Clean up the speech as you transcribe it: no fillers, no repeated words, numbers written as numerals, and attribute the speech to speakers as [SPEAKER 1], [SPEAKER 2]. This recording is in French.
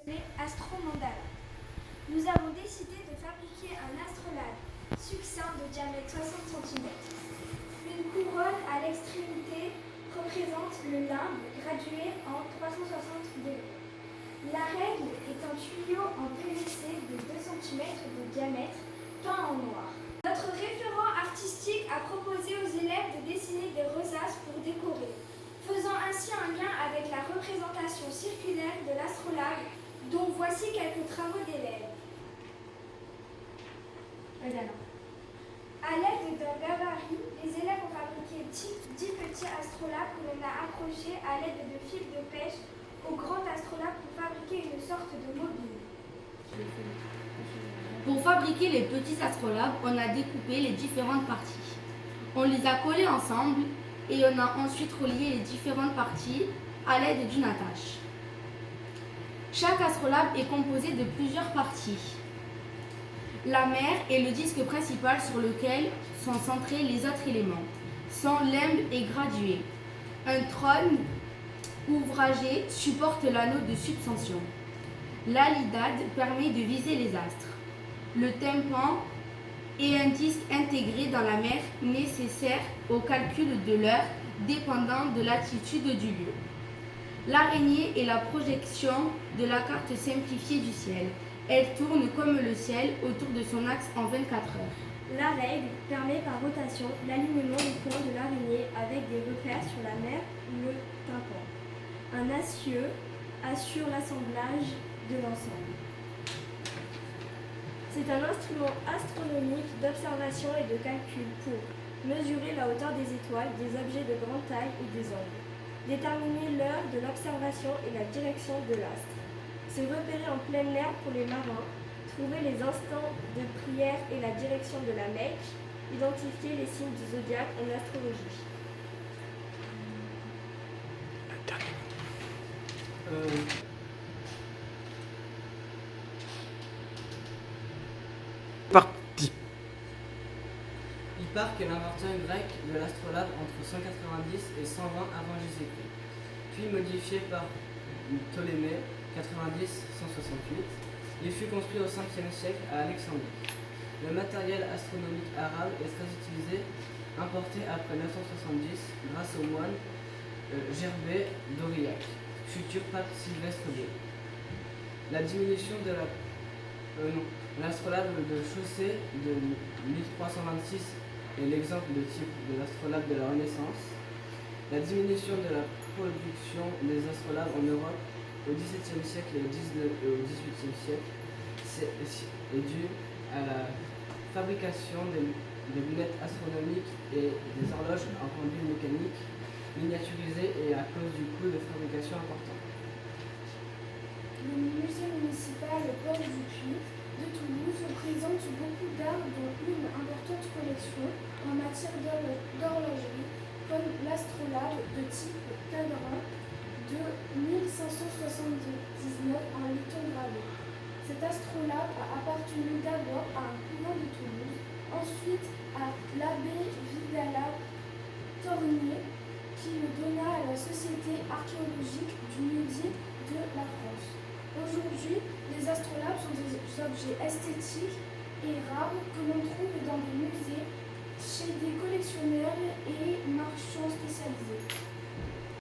[SPEAKER 1] Astromandala. Nous avons décidé de fabriquer un astrolabe succinct de diamètre 60 cm. Une couronne à l'extrémité représente le limbe gradué en 360 degrés. La règle est un tuyau en PVC de 2 cm de diamètre peint en noir. Notre référent artistique a proposé aux élèves de dessiner des rosaces pour décorer, faisant ainsi un lien avec la représentation circulaire de l'astrolabe, dont voici quelques travaux d'élèves. À l'aide d'un gabarit, les élèves ont fabriqué 10 petits astrolabes que l'on a accrochés à l'aide de fils de pêche au grand astrolabe pour fabriquer une sorte de mobile.
[SPEAKER 2] Pour fabriquer les petits astrolabes, on a découpé les différentes parties. On les a collées ensemble et on a ensuite relié les différentes parties à l'aide d'une attache. Chaque astrolabe est composé de plusieurs parties. La mer est le disque principal sur lequel sont centrés les autres éléments. Son limbe est gradué. Un trône ouvragé supporte l'anneau de subtension. L'alidade permet de viser les astres. Le tympan est un disque intégré dans la mer nécessaire au calcul de l'heure dépendant de l'attitude du lieu. L'araignée est la projection de la carte simplifiée du ciel. Elle tourne comme le ciel autour de son axe en 24 heures.
[SPEAKER 3] La règle permet par rotation l'alignement des points de l'araignée avec des repères sur la mer ou le tympan. Un acieux assure l'assemblage de l'ensemble. C'est un instrument astronomique d'observation et de calcul pour mesurer la hauteur des étoiles, des objets de grande taille ou des angles, déterminer l'heure de l'observation et la direction de l'astre, se repérer en plein air pour les marins, trouver les instants de prière et la direction de la Mecque, identifier les signes du zodiaque en astrologie.
[SPEAKER 4] Parti.
[SPEAKER 5] Hipparque est l'inventeur grec de l'astrolabe entre 190 et 120 avant Jésus-Christ, puis modifié par Ptolémée 90-168. Il fut construit au 5e siècle à Alexandrie. Le matériel astronomique arabe est très utilisé, importé après 970 grâce au moine Gerbet d'Aurillac, futur pape Sylvestre II. La diminution de l'astrolabe de Chaussée de 1326 est l'exemple de type de l'astrolabe de la Renaissance. La diminution de la production des astrolabes en Europe au XVIIe siècle et au XVIIIe siècle est due à la fabrication des lunettes astronomiques et des horloges en pendule mécanique miniaturisées et à cause du coût de fabrication important.
[SPEAKER 1] Le musée municipal Paul Dupuis de Toulouse présente beaucoup d'art dont une importante collection en matière d'horlogerie comme l'astrolabe de type cadran de 1579 en lithographie. Cet astrolabe a appartenu d'abord à un couvent de Toulouse, ensuite à l'abbé Vidala Tornier, qui le donna à la Société archéologique du Midi de la France. Aujourd'hui, les astrolabes sont des objets esthétiques et rares que l'on trouve dans des musées, chez des collectionneurs et marchands spécialisés.